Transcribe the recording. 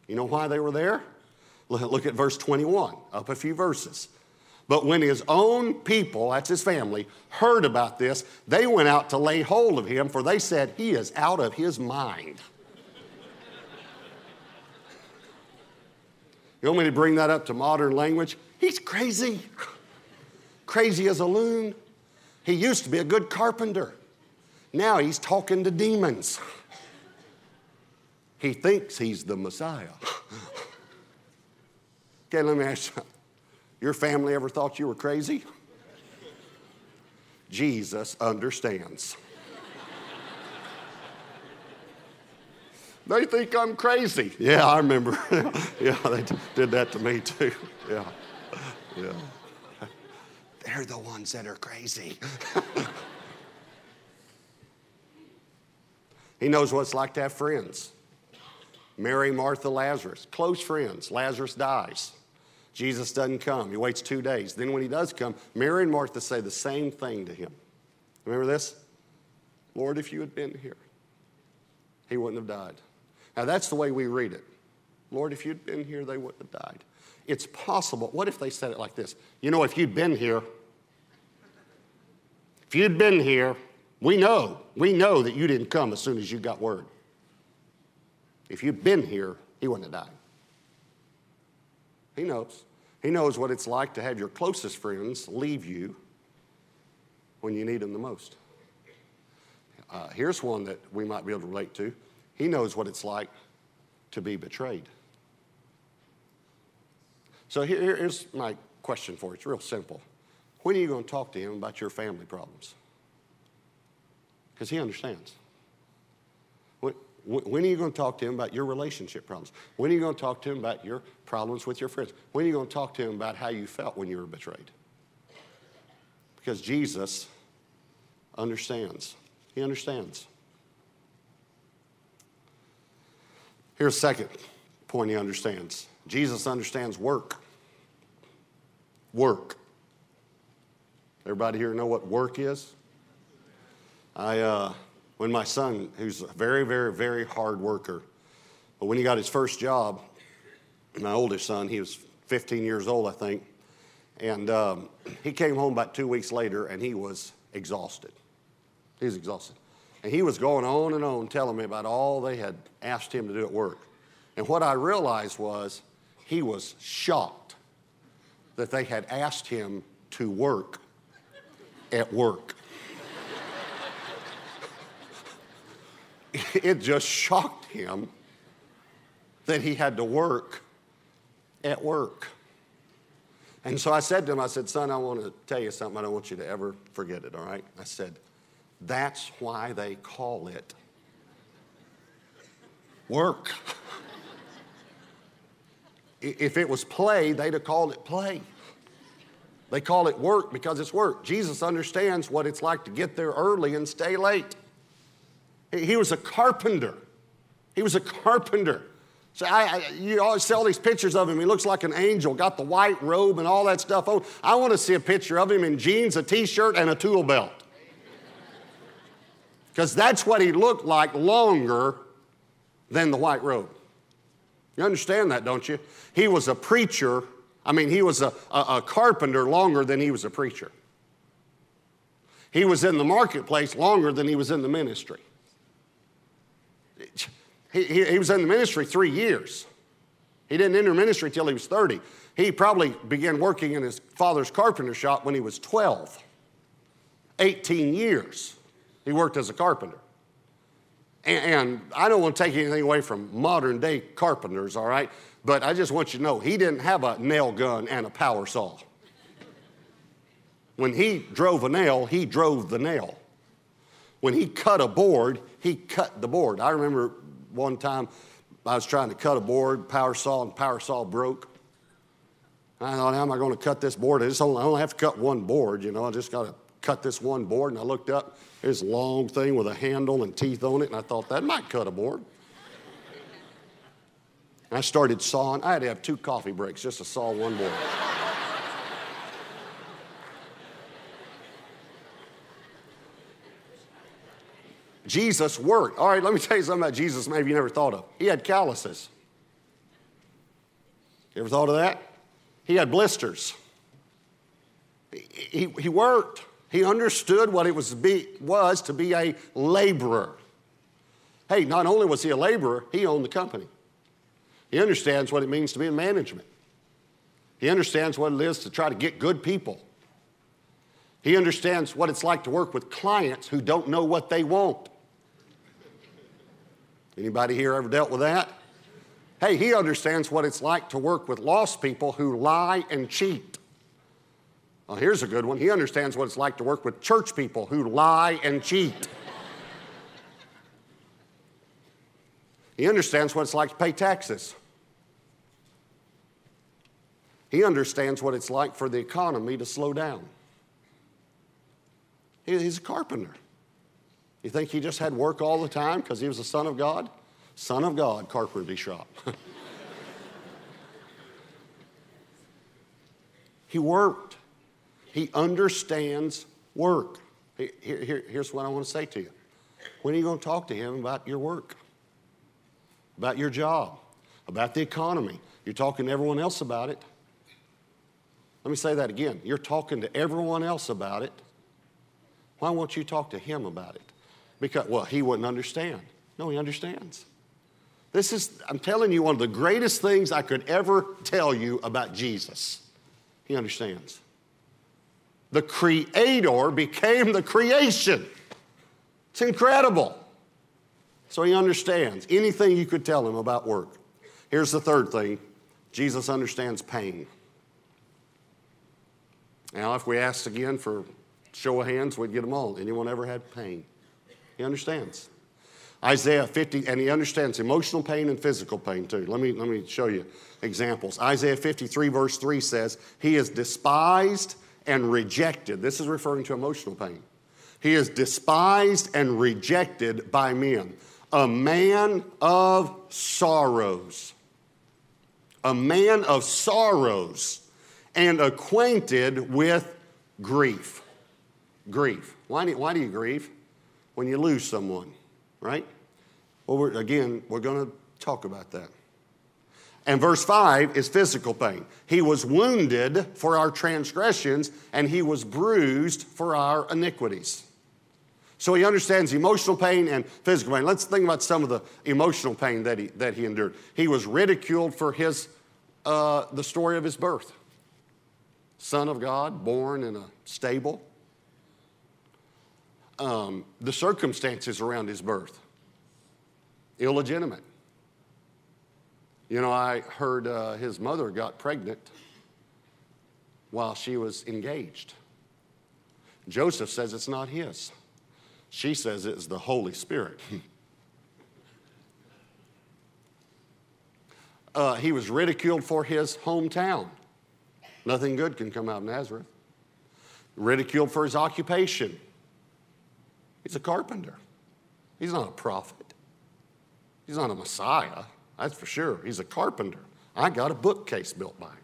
You know why they were there? Look at verse 21, up a few verses. But when his own people, that's his family, heard about this, they went out to lay hold of him, for they said, he is out of his mind. You want me to bring that up to modern language? He's crazy. Crazy as a loon. He used to be a good carpenter. Now he's talking to demons. He thinks he's the Messiah. Okay, let me ask you something. Your family ever thought you were crazy? Jesus understands. They think I'm crazy. Yeah, I remember. Yeah, they did that to me too. Yeah. They're the ones that are crazy. He knows what it's like to have friends. Mary, Martha, Lazarus, close friends. Lazarus dies. Jesus doesn't come. He waits 2 days. Then when he does come, Mary and Martha say the same thing to him. Remember this? Lord, if you had been here, he wouldn't have died. Now that's the way we read it. Lord, if you'd been here, they wouldn't have died. It's possible. What if they said it like this? You know, if you'd been here, we know that you didn't come as soon as you got word. If you'd been here, he wouldn't have died. He knows. He knows what it's like to have your closest friends leave you when you need them the most. Here's one that we might be able to relate to. He knows what it's like to be betrayed. So here's my question for you. It's real simple. When are you going to talk to him about your family problems? Because he understands. When are you going to talk to him about your relationship problems? When are you going to talk to him about your problems with your friends? When are you going to talk to him about how you felt when you were betrayed? Because Jesus understands. He understands. Here's the second point he understands. Jesus understands work. Work. Everybody here know what work is? When my son, who's a very, very, very hard worker, but when he got his first job, my oldest son, he was 15 years old, I think, and he came home about 2 weeks later, and he was exhausted. He was exhausted. And he was going on and on telling me about all they had asked him to do at work. And what I realized was he was shocked that they had asked him to work at work. It just shocked him that he had to work at work. And so I said to him, I said, son, I want to tell you something. I don't want you to ever forget it, all right? I said, that's why they call it work. If it was play, they'd have called it play. They call it work because it's work. Jesus understands what it's like to get there early and stay late. He was a carpenter. He was a carpenter. So you always see all these pictures of him. He looks like an angel, got the white robe and all that stuff on. I want to see a picture of him in jeans, a T-shirt, and a tool belt. Because that's what he looked like longer than the white robe. You understand that, don't you? He was a preacher. He was a carpenter longer than he was a preacher. He was in the marketplace longer than he was in the ministry. He was in the ministry 3 years. He didn't enter ministry till he was 30. He probably began working in his father's carpenter shop when he was 12. 18 years he worked as a carpenter. And I don't want to take anything away from modern day carpenters, all right? But I just want you to know, he didn't have a nail gun and a power saw. When he drove a nail, he drove the nail. When he cut a board, he cut the board. I remember one time I was trying to cut a board, power saw broke. I thought, how am I going to cut this board? I only have to cut one board, you know. I just got to cut this one board. And I looked up, there's a long thing with a handle and teeth on it, and I thought, that might cut a board. And I started sawing. I had to have 2 coffee breaks just to saw one board. Jesus worked. All right, let me tell you something about Jesus maybe you never thought of. He had calluses. You ever thought of that? He had blisters. He worked. He understood what it was to be a laborer. Hey, not only was he a laborer, he owned the company. He understands what it means to be in management. He understands what it is to try to get good people. He understands what it's like to work with clients who don't know what they want. Anybody here ever dealt with that? Hey, he understands what it's like to work with lost people who lie and cheat. Well, here's a good one. He understands what it's like to work with church people who lie and cheat. He understands what it's like to pay taxes. He understands what it's like for the economy to slow down. He's a carpenter. You think he just had work all the time because he was the Son of God? Son of God, carpentry shop. He worked. He understands work. Here's what I want to say to you. When are you going to talk to him about your work? About your job? About the economy? You're talking to everyone else about it. Let me say that again. You're talking to everyone else about it. Why won't you talk to him about it? Because, well, he wouldn't understand. No, he understands. This is, I'm telling you, one of the greatest things I could ever tell you about Jesus. He understands. The Creator became the creation. It's incredible. So he understands anything you could tell him about work. Here's the third thing. Jesus understands pain. Now, if we asked again for show of hands, we'd get them all. Anyone ever had pain? He understands. Isaiah 50, and he understands emotional pain and physical pain too. Let me show you examples. Isaiah 53 verse 3 says, he is despised and rejected. This is referring to emotional pain. He is despised and rejected by men. A man of sorrows. A man of sorrows and acquainted with grief. Grief. Why do you grieve? When you lose someone, right? Well, we're going to talk about that. And verse 5 is physical pain. He was wounded for our transgressions, and he was bruised for our iniquities. So he understands emotional pain and physical pain. Let's think about some of the emotional pain that he endured. He was ridiculed for the story of his birth. Son of God, born in a stable. The circumstances around his birth, illegitimate. You know, I heard his mother got pregnant while she was engaged. Joseph says it's not his. She says it's the Holy Spirit. He was ridiculed for his hometown. Nothing good can come out of Nazareth. Ridiculed for his occupation. He's a carpenter. He's not a prophet. He's not a Messiah, that's for sure. He's a carpenter. I got a bookcase built by him.